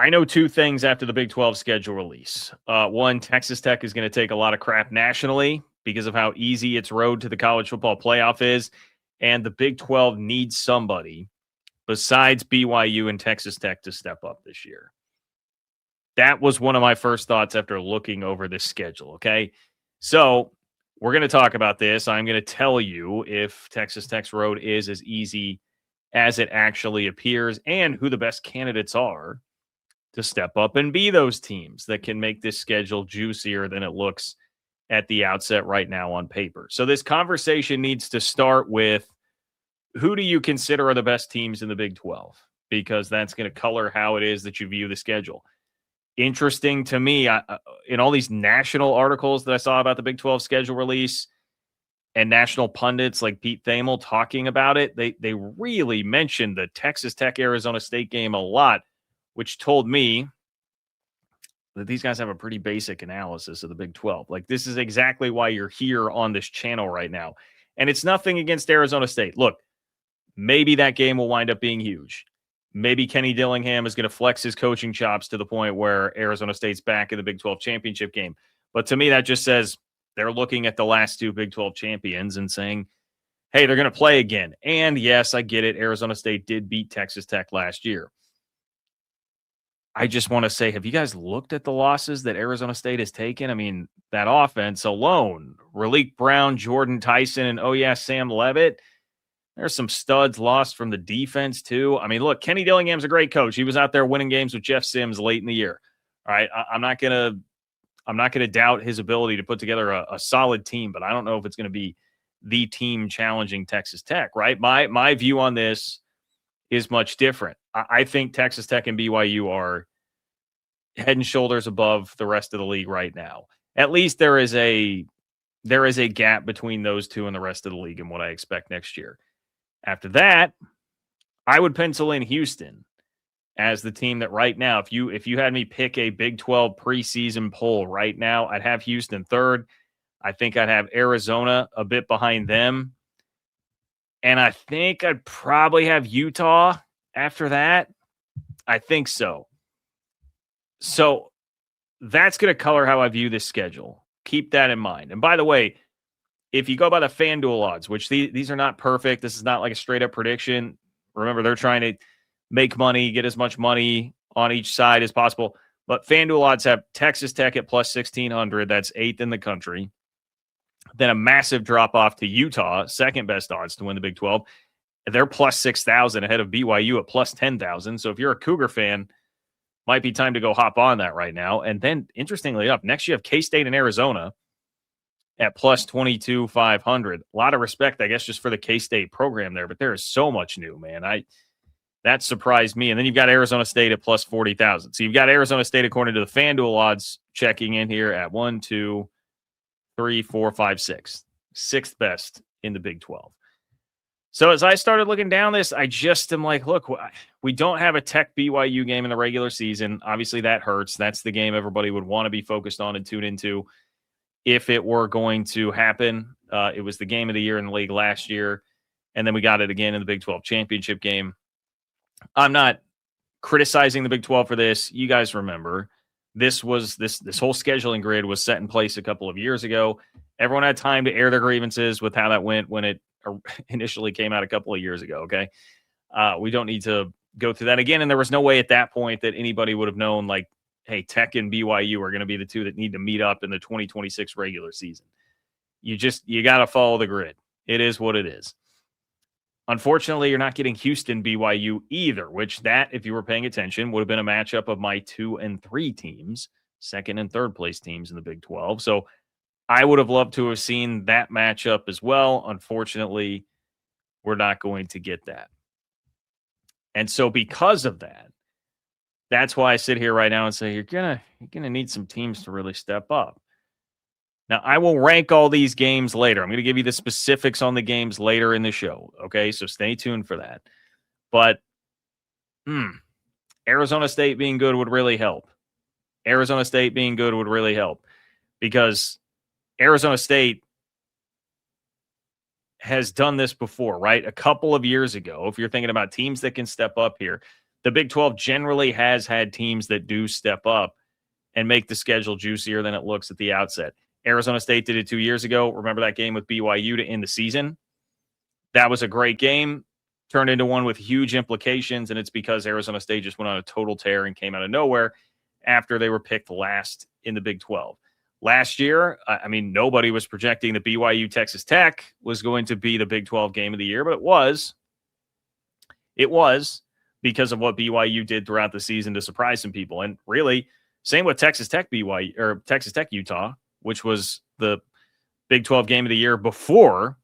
I know two things after the Big 12 schedule release. One, Texas Tech is going to take a lot of crap nationally because of how easy its road to the college football playoff is. And the Big 12 needs somebody besides BYU and Texas Tech to step up this year. That was one of my first thoughts after looking over this schedule, okay? So we're going to talk about this. I'm going to tell you if Texas Tech's road is as easy as it actually appears and who the best candidates are to step up and be those teams that can make this schedule juicier than it looks at the outset right now on paper. So this conversation needs to start with, who do you consider are the best teams in the Big 12? Because that's going to color how it is that you view the schedule. Interesting to me, in all these national articles that I saw about the Big 12 schedule release and national pundits like Pete Thamel talking about it, they really mentioned the Texas Tech-Arizona State game a lot, which told me that these guys have a pretty basic analysis of the Big 12. Like, this is exactly why you're here on this channel right now. And it's nothing against Arizona State. Look, maybe that game will wind up being huge. Maybe Kenny Dillingham is going to flex his coaching chops to the point where Arizona State's back in the Big 12 championship game. But to me, that just says they're looking at the last two Big 12 champions and saying, hey, they're going to play again. And yes, I get it. Arizona State did beat Texas Tech last year. I just want to say, have you guys looked at the losses that Arizona State has taken? I mean, that offense alone, Raleek Brown, Jordan Tyson, and Sam Levitt. There's some studs lost from the defense, too. I mean, look, Kenny Dillingham's a great coach. He was out there winning games with Jeff Sims late in the year. All right, I'm not gonna doubt his ability to put together a solid team, but I don't know if it's going to be the team challenging Texas Tech. Right? My view on this is much different. I think Texas Tech and BYU are head and shoulders above the rest of the league right now. At least there is a gap between those two and the rest of the league and what I expect next year. After that, I would pencil in Houston as the team that right now, if you had me pick a Big 12 preseason poll right now, I'd have Houston third. I think I'd have Arizona a bit behind them. And I think I'd probably have Utah after that. I think so. So that's going to color how I view this schedule. Keep that in mind. And by the way, if you go by the FanDuel odds, which these are not perfect, this is not like a straight up prediction. Remember, they're trying to make money, get as much money on each side as possible. But FanDuel odds have Texas Tech at plus 1,600. That's 8th in the country. Then a massive drop off to Utah, second best odds to win the Big 12. They're plus 6,000 ahead of BYU at plus 10,000. So if you're a Cougar fan, might be time to go hop on that right now. And then, interestingly enough, next you have K-State and Arizona at plus 22,500. A lot of respect, I guess, just for the K-State program there, but there is so much new, man. That surprised me. And then you've got Arizona State at plus 40,000. So you've got Arizona State, according to the FanDuel odds, checking in here at 1, 2, 3, 4, 5, 6. Sixth best in the Big 12. So as I started looking down this, I just am like, look, we don't have a Tech BYU game in the regular season. Obviously, that hurts. That's the game everybody would want to be focused on and tune into if it were going to happen. It was the game of the year in the league last year, and then we got it again in the Big 12 championship game. I'm not criticizing the Big 12 for this. You guys remember this whole scheduling grid was set in place a couple of years ago. Everyone had time to air their grievances with how that went when it initially came out a couple of years ago. Okay. We don't need to go through that again. And there was no way at that point that anybody would have known, like, hey, Tech and BYU are going to be the two that need to meet up in the 2026 regular season. You got to follow the grid. It is what it is. Unfortunately, you're not getting Houston BYU either, which that, if you were paying attention, would have been a matchup of my 2 and 3 teams, second and third place teams in the Big 12. So I would have loved to have seen that matchup as well. Unfortunately, we're not going to get that. And so because of that, that's why I sit here right now and say you're gonna need some teams to really step up. Now, I will rank all these games later. I'm going to give you the specifics on the games later in the show. Okay, so stay tuned for that. But Arizona State being good would really help. Arizona State being good would really help because Arizona State has done this before, right? A couple of years ago, if you're thinking about teams that can step up here, the Big 12 generally has had teams that do step up and make the schedule juicier than it looks at the outset. Arizona State did it 2 years ago. Remember that game with BYU to end the season? That was a great game, turned into one with huge implications, and it's because Arizona State just went on a total tear and came out of nowhere after they were picked last in the Big 12. Last year, I mean, nobody was projecting that BYU Texas Tech was going to be the Big 12 game of the year, but it was. It was because of what BYU did throughout the season to surprise some people. And really, same with Texas Tech BYU or Texas Tech Utah, which was the Big 12 game of the year before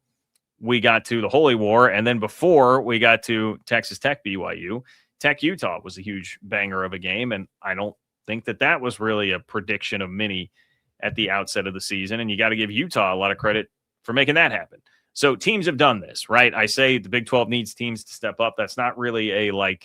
we got to the Holy War, and then before we got to Texas Tech BYU. Tech Utah was a huge banger of a game, and I don't think that was really a prediction of many at the outset of the season, and you got to give Utah a lot of credit for making that happen. So teams have done this, right? I say the Big 12 needs teams to step up. That's not really a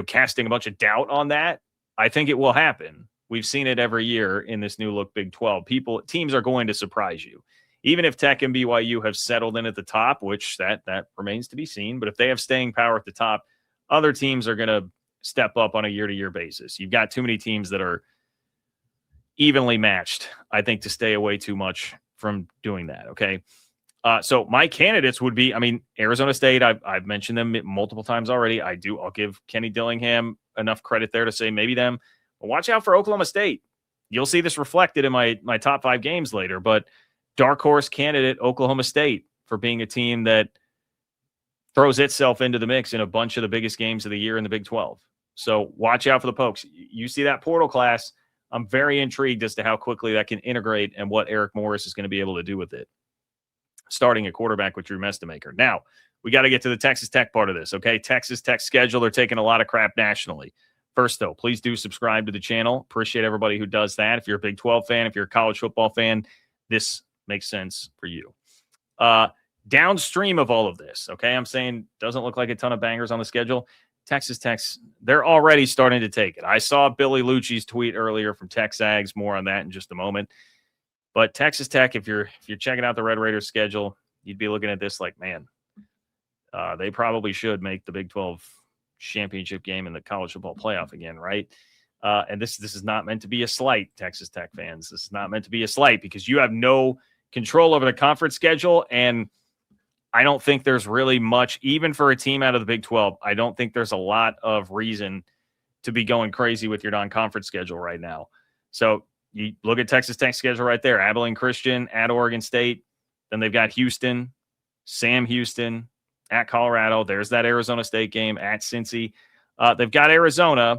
casting a bunch of doubt on that. I think it will happen. We've seen it every year in this new look Big 12. Teams are going to surprise you. Even if Tech and BYU have settled in at the top, which that remains to be seen, but if they have staying power at the top, other teams are going to step up on a year-to-year basis. You've got too many teams that are evenly matched, I think, to stay away too much from doing that, okay? So my candidates would be, Arizona State, I've mentioned them multiple times already. I'll give Kenny Dillingham enough credit there to say maybe them. But watch out for Oklahoma State. You'll see this reflected in my top 5 games later, but dark horse candidate Oklahoma State for being a team that throws itself into the mix in a bunch of the biggest games of the year in the Big 12. So watch out for the Pokes. You see that portal class, I'm very intrigued as to how quickly that can integrate and what Eric Morris is going to be able to do with it, starting at quarterback with Drew Mestemaker. Now, we got to get to the Texas Tech part of this, okay? Texas Tech schedule, they're taking a lot of crap nationally. First, though, please do subscribe to the channel. Appreciate everybody who does that. If you're a Big 12 fan, if you're a college football fan, this makes sense for you. Downstream of all of this, okay, I'm saying doesn't look like a ton of bangers on the schedule. Texas Tech's, they're already starting to take it. I saw Billy Liucci's tweet earlier from TexAgs. More on that in just a moment. But Texas Tech, if you're checking out the Red Raiders schedule, you'd be looking at this like, man, they probably should make the Big 12 championship game in the college football playoff again, right? And this is not meant to be a slight, Texas Tech fans. This is not meant to be a slight because you have no control over the conference schedule, and I don't think there's really much, even for a team out of the Big 12, I don't think there's a lot of reason to be going crazy with your non-conference schedule right now. So you look at Texas Tech's schedule right there, Abilene Christian at Oregon State. Then they've got Houston, Sam Houston at Colorado. There's that Arizona State game at Cincy. They've got Arizona,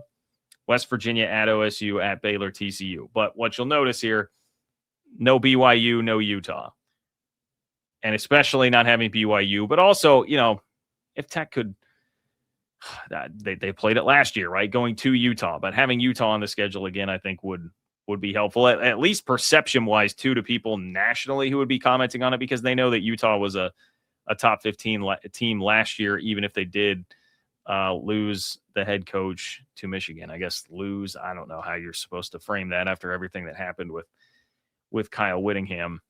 West Virginia at OSU, at Baylor, TCU. But what you'll notice here, no BYU, no Utah. And especially not having BYU, but also, if Tech could, they played it last year, right? Going to Utah, but having Utah on the schedule again, I think would be helpful, at least perception-wise, too, to people nationally who would be commenting on it, because they know that Utah was a top 15 team last year, even if they did lose the head coach to Michigan. I guess lose, I don't know how you're supposed to frame that after everything that happened with Kyle Whittingham.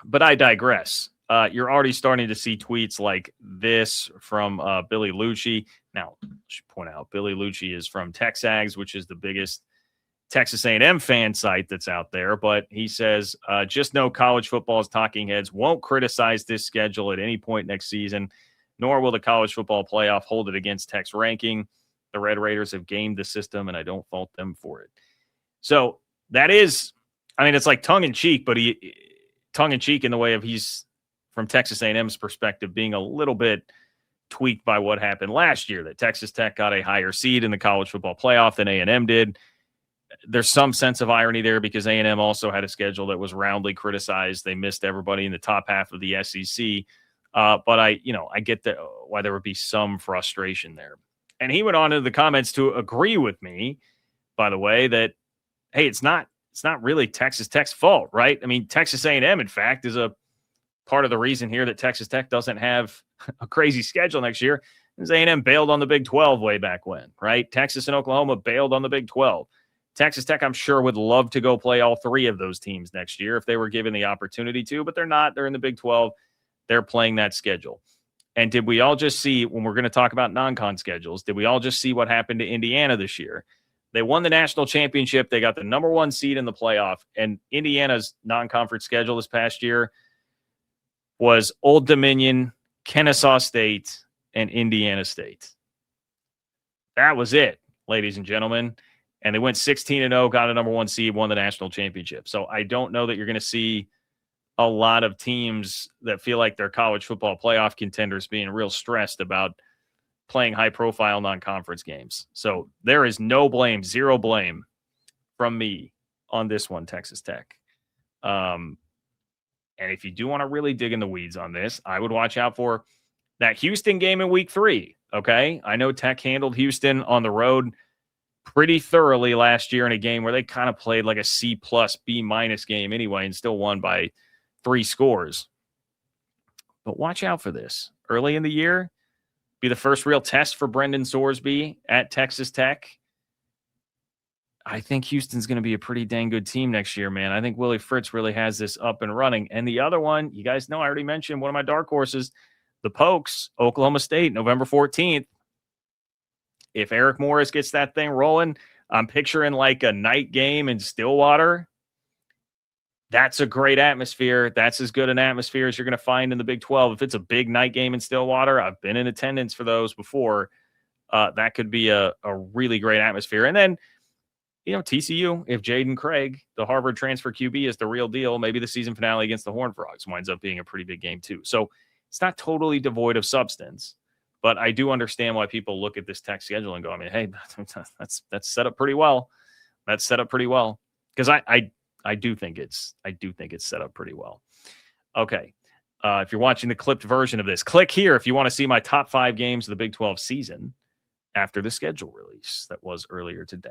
But I digress. You're already starting to see tweets like this from Billy Liucci. Now, I should point out, Billy Liucci is from TexAgs, which is the biggest Texas A&M fan site that's out there. But he says, just know college football's talking heads won't criticize this schedule at any point next season, nor will the college football playoff hold it against Tech's ranking. The Red Raiders have gamed the system, and I don't fault them for it. So that is, it's like tongue-in-cheek, but tongue-in-cheek in the way of he's, from Texas A&M's perspective, being a little bit tweaked by what happened last year, that Texas Tech got a higher seed in the college football playoff than A&M did. There's some sense of irony there because A&M also had a schedule that was roundly criticized. They missed everybody in the top half of the SEC. But I get why there would be some frustration there. And he went on in the comments to agree with me, by the way, that, hey, it's not really Texas Tech's fault, right? Texas A&M, in fact, is a part of the reason here that Texas Tech doesn't have a crazy schedule next year. Is A&M bailed on the Big 12 way back when, right? Texas and Oklahoma bailed on the Big 12. Texas Tech, I'm sure, would love to go play all 3 of those teams next year if they were given the opportunity to, but they're not. They're in the Big 12. They're playing that schedule. And did we all just see, when we're going to talk about non-con schedules, did we all just see what happened to Indiana this year? They won the national championship. They got the number 1 seed in the playoff. And Indiana's non-conference schedule this past year was Old Dominion, Kennesaw State, and Indiana State. That was it, ladies and gentlemen. And they went 16-0, got a number 1 seed, won the national championship. So I don't know that you're going to see a lot of teams that feel like they're college football playoff contenders being real stressed about playing high-profile non-conference games. So there is no blame, zero blame from me on this one, Texas Tech. And if you do want to really dig in the weeds on this, I would watch out for that Houston game in week 3, okay? I know Tech handled Houston on the road pretty thoroughly last year in a game where they kind of played like a C+, B- game anyway and still won by 3 scores. But watch out for this. Early in the year, be the first real test for Brendan Sorsby at Texas Tech. I think Houston's going to be a pretty dang good team next year, man. I think Willie Fritz really has this up and running. And the other one, you guys know I already mentioned one of my dark horses, the Pokes, Oklahoma State, November 14th. If Eric Morris gets that thing rolling, I'm picturing like a night game in Stillwater. That's a great atmosphere. That's as good an atmosphere as you're going to find in the Big 12. If it's a big night game in Stillwater, I've been in attendance for those before. That could be a really great atmosphere. And then, TCU, if Jaden Craig, the Harvard transfer QB, is the real deal, maybe the season finale against the Horned Frogs winds up being a pretty big game too. So it's not totally devoid of substance, but I do understand why people look at this Tech schedule and go, I mean, hey, that's set up pretty well. That's set up pretty well. Because I do think it's set up pretty well. Okay. If you're watching the clipped version of this, click here if you want to see my top 5 games of the Big 12 season after the schedule release that was earlier today.